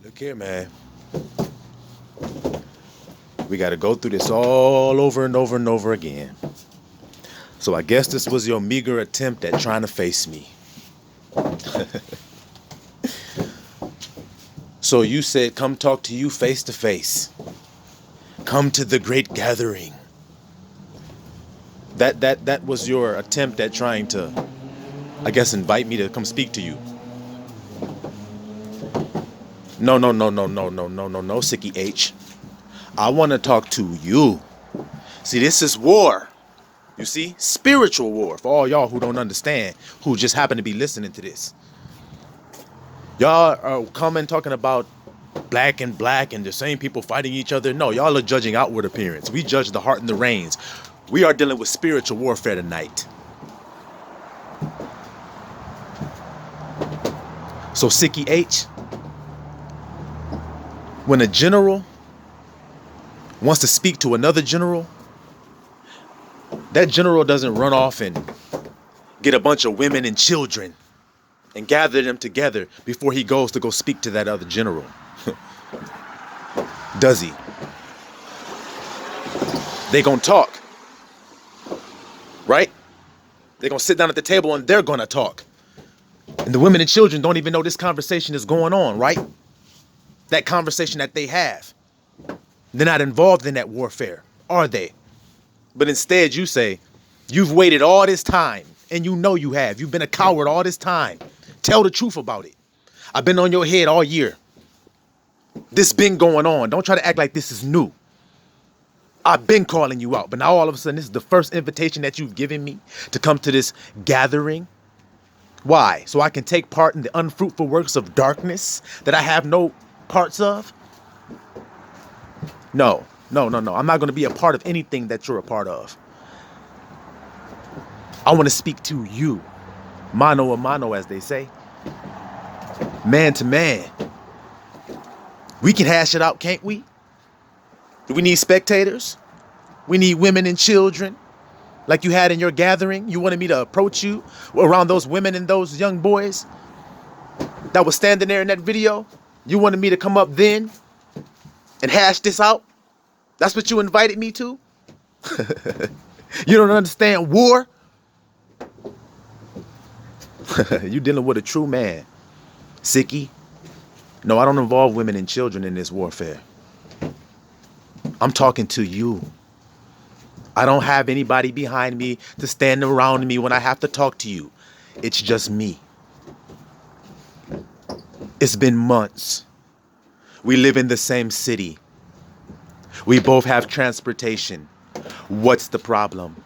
Look here, man. We got to go through this all over and over and over again. So I guess this was your meager attempt at trying to face me. So you said, come talk to you face to face. Come to the great gathering. That was your attempt at trying to, I guess, invite me to come speak to you. No, no, no, no, no, no, no, no, no, Sicky H. I want to talk to you. See, this is war. You see? Spiritual war for all y'all who don't understand, who just happen to be listening to this. Y'all are coming talking about black and the same people fighting each other. No, y'all are judging outward appearance. We judge the heart and the reins. We are dealing with spiritual warfare tonight. So Sicky H, when a general wants to speak to another general, that general doesn't run off and get a bunch of women and children and gather them together before he goes to go speak to that other general. Does he? They gonna talk, right? They gonna sit down at the table and they're gonna talk. And the women and children don't even know this conversation is going on, right? That conversation that they have. They're not involved in that warfare, are they? But instead you say, you've waited all this time, and you know you have. You've been a coward all this time. Tell the truth about it. I've been on your head all year. This been going on. Don't try to act like this is new. I've been calling you out, but now all of a sudden this is the first invitation that you've given me to come to this gathering. Why? So I can take part in the unfruitful works of darkness that I have no parts of? No, no, no, no. I'm not going to be a part of anything that you're a part of. I want to speak to you. Mano a mano, as they say. Man to man. We can hash it out, can't we? Do we need spectators? We need women and children like you had in your gathering. You wanted me to approach you around those women and those young boys that was standing there in that video. You wanted me to come up then and hash this out? That's what you invited me to? You don't understand war? You dealing with a true man, Sicky. No, I don't involve women and children in this warfare. I'm talking to you. I don't have anybody behind me to stand around me when I have to talk to you. It's just me. It's been months. We live in the same city. We both have transportation. What's the problem?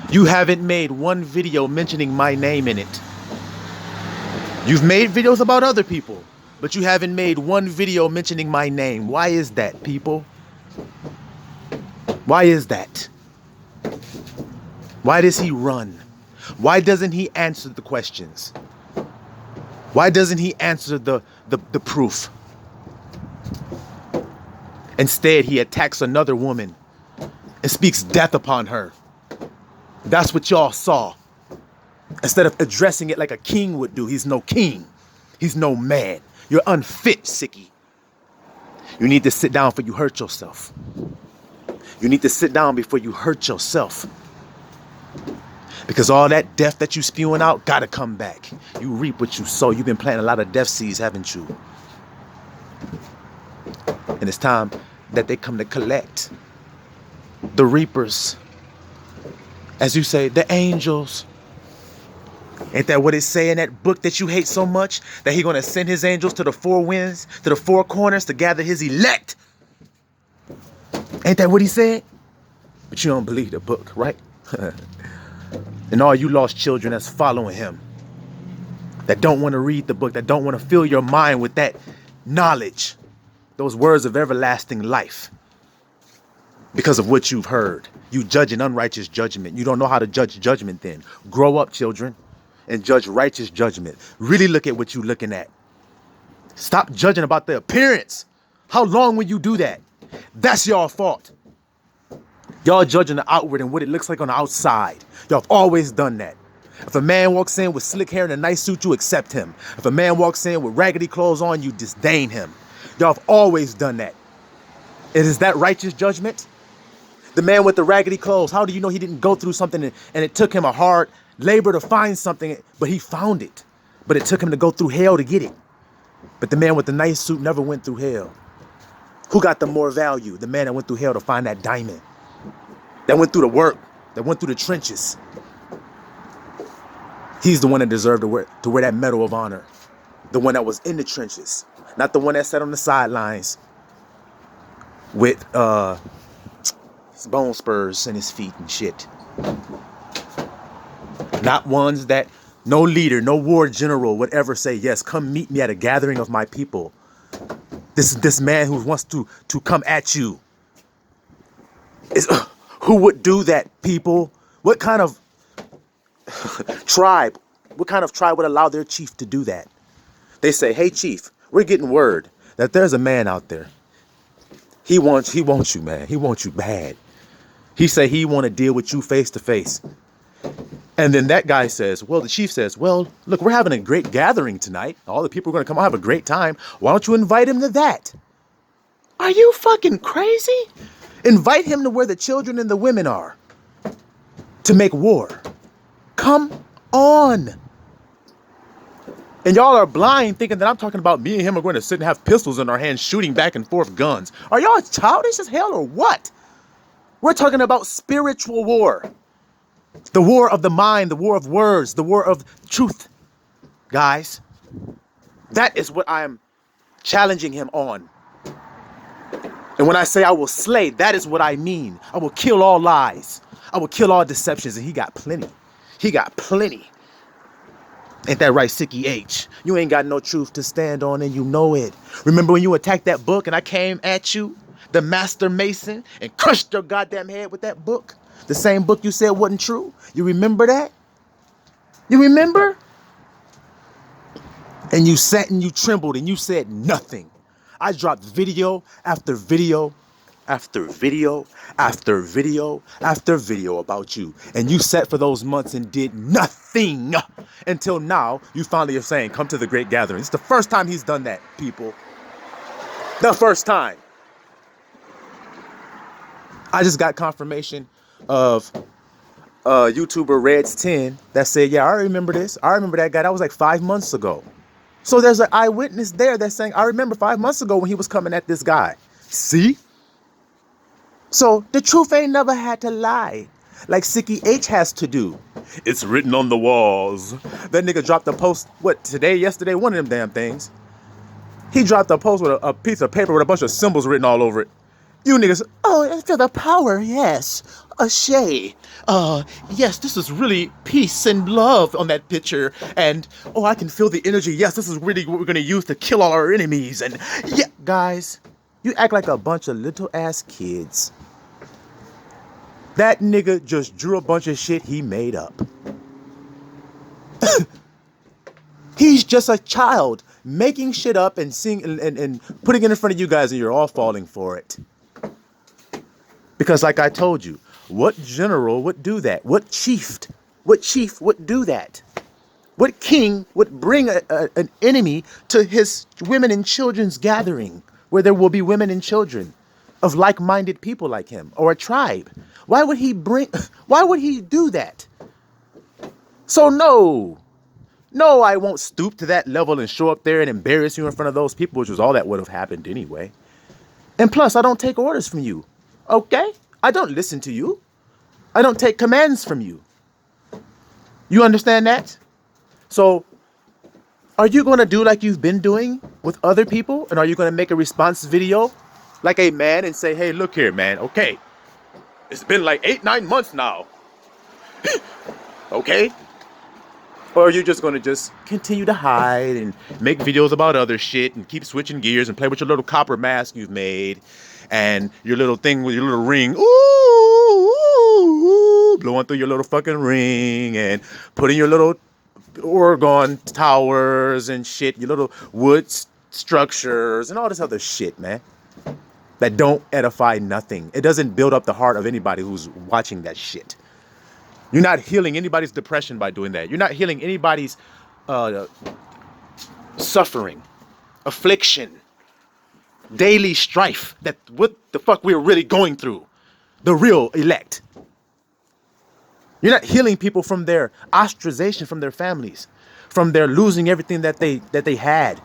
You haven't made one video mentioning my name in it. You've made videos about other people, but you haven't made one video mentioning my name. Why is that, people? Why is that? Why does he run? Why doesn't he answer the questions? Why doesn't he answer the proof? Instead, he attacks another woman and speaks death upon her. That's what y'all saw. Instead of addressing it like a king would do. He's no king. He's no man. You're unfit, Sicky. You need to sit down before you hurt yourself. You need to sit down before you hurt yourself. Because all that death that you spewing out gotta come back. You reap what you sow. You've been planting a lot of death seeds, haven't you? And it's time that they come to collect. The reapers. As you say, the angels. Ain't that what it say in that book that you hate so much? That he gonna send his angels to the four winds, to the four corners to gather his elect. Ain't that what he said? But you don't believe the book, right? And all you lost children that's following him, that don't want to read the book, that don't want to fill your mind with that knowledge, those words of everlasting life. Because of what you've heard. You judge an unrighteous judgment. You don't know how to judge judgment then. Grow up, children, and judge righteous judgment. Really look at what you're looking at. Stop judging about the appearance. How long will you do that? That's your fault. Y'all judging the outward and what it looks like on the outside. Y'all have always done that. If a man walks in with slick hair and a nice suit, you accept him. If a man walks in with raggedy clothes on, you disdain him. Y'all have always done that. Is that righteous judgment? The man with the raggedy clothes, how do you know he didn't go through something and it took him a hard labor to find something, but he found it. But it took him to go through hell to get it. But the man with the nice suit never went through hell. Who got the more value? The man that went through hell to find that diamond. That went through the work. That went through the trenches. He's the one that deserved to wear that medal of honor. The one that was in the trenches. Not the one that sat on the sidelines with his bone spurs in his feet and shit. Not ones that no leader, no war general would ever say, yes, come meet me at a gathering of my people. This man who wants to come at you. Who would do that, people? What kind of tribe? What kind of tribe would allow their chief to do that? They say, hey, chief, we're getting word that there's a man out there. He wants you, man. He wants you bad. He say he want to deal with you face to face. And then that guy says, well, the chief says, well, look, we're having a great gathering tonight. All the people are going to come out, have a great time. Why don't you invite him to that? Are you fucking crazy? Invite him to where the children and the women are to make war. Come on. And y'all are blind thinking that I'm talking about me and him are going to sit and have pistols in our hands shooting back and forth guns. Are y'all childish as hell or what? We're talking about spiritual war. The war of the mind, the war of words, the war of truth. Guys, that is what I am challenging him on. And when I say I will slay, that is what I mean. I will kill all lies. I will kill all deceptions. And he got plenty. He got plenty. Ain't that right, Sicky H? You ain't got no truth to stand on and you know it. Remember when you attacked that book and I came at you, the Master Mason, and crushed your goddamn head with that book? The same book you said wasn't true? You remember that? You remember? And you sat and you trembled and you said nothing. I dropped video after video after video after video after video about you. And you sat for those months and did nothing until now you finally are saying, come to the great gathering. It's the first time he's done that, people. The first time. I just got confirmation of YouTuber Reds10 that said, yeah, I remember this. I remember that guy. That was like 5 months ago. So there's an eyewitness there that's saying, I remember 5 months ago when he was coming at this guy. See? So the truth ain't never had to lie like Sicky H has to do. It's written on the walls. That nigga dropped a post, what, today, yesterday, one of them damn things. He dropped a post with a piece of paper with a bunch of symbols written all over it. You niggas, oh, I feel the power, yes. Shay. Yes, this is really peace and love on that picture. And, oh, I can feel the energy. Yes, this is really what we're going to use to kill all our enemies. And, yeah, guys, you act like a bunch of little ass kids. That nigga just drew a bunch of shit he made up. He's just a child making shit up and seeing and putting it in front of you guys, and you're all falling for it. Because like I told you, what general would do that? What chief would do that? What king would bring an enemy to his women and children's gathering where there will be women and children of like-minded people like him, or a tribe? Why would he do that? So no, I won't stoop to that level and show up there and embarrass you in front of those people, which was all that would have happened anyway. And plus, I don't take orders from you. Okay? I don't listen to you. I don't take commands from you. You understand that? So, are you going to do like you've been doing with other people? And are you going to make a response video like a man and say, hey, look here, man. Okay. It's been like 8-9 months now. Okay? Or are you just going to just continue to hide and make videos about other shit and keep switching gears and play with your little copper mask you've made and your little thing with your little ring, ooh, blowing through your little fucking ring and putting your little Oregon towers and shit, your little wood structures and all this other shit, man, that don't edify nothing. It doesn't build up the heart of anybody who's watching that shit. You're not healing anybody's depression by doing that. You're not healing anybody's uh, suffering, affliction, daily strife. That what the fuck we're really going through. The real elect. You're not healing people from their ostracization from their families, from their losing everything that they had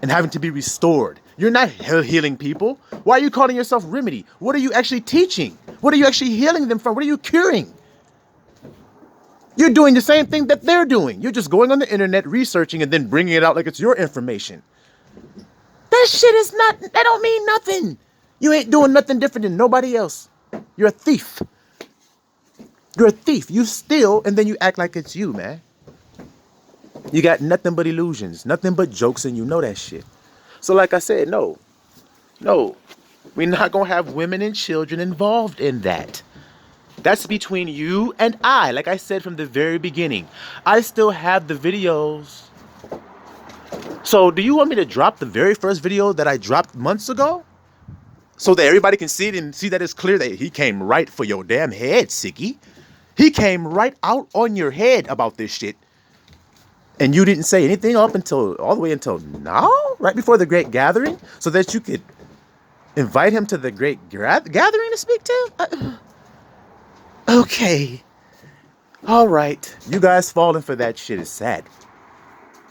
and having to be restored. You're not healing people. Why are you calling yourself remedy? What are you actually teaching? What are you actually healing them from? What are you curing? You're doing the same thing that they're doing. You're just going on the internet, researching, and then bringing it out like it's your information. That shit is not, that don't mean nothing. You ain't doing nothing different than nobody else. You're a thief. You're a thief. You steal and then you act like it's you, man. You got nothing but illusions, nothing but jokes, and you know that shit. So like I said, no, we're not going to have women and children involved in that. That's between you and I. Like I said from the very beginning, I still have the videos. So do you want me to drop the very first video that I dropped months ago? So that everybody can see it and see that it's clear that he came right for your damn head, Sicky. He came right out on your head about this shit. And you didn't say anything up until, all the way until now? Right before the great gathering? So that you could invite him to the great gathering to speak to him? Okay. All right. You guys falling for that shit is sad.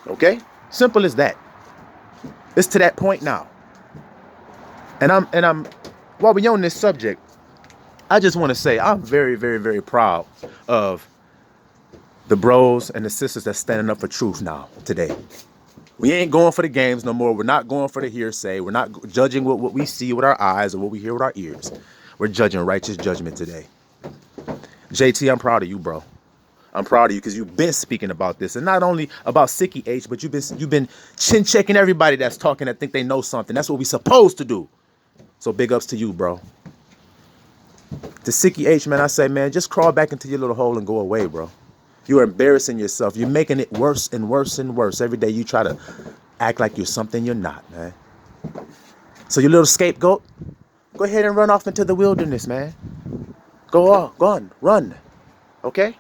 Okay? Simple as that. It's to that point now. And I'm while we're on this subject, I just want to say I'm very, very, very proud of the bros and the sisters that's standing up for truth now, today. We ain't going for the games no more. We're not going for the hearsay. We're not judging what we see with our eyes or what we hear with our ears. We're judging righteous judgment today. JT, I'm proud of you, bro. I'm proud of you because you've been speaking about this, and not only about Sicky H, but you've been chin checking everybody that's talking that think they know something. That's what we supposed to do. So big ups to you, bro. To Sicky H, man, I say, man, just crawl back into your little hole and go away, bro. You're embarrassing yourself. You're making it worse and worse and worse. Every day you try to act like you're something you're not, man. So your little scapegoat, go ahead and run off into the wilderness, man. Go on, run. Okay?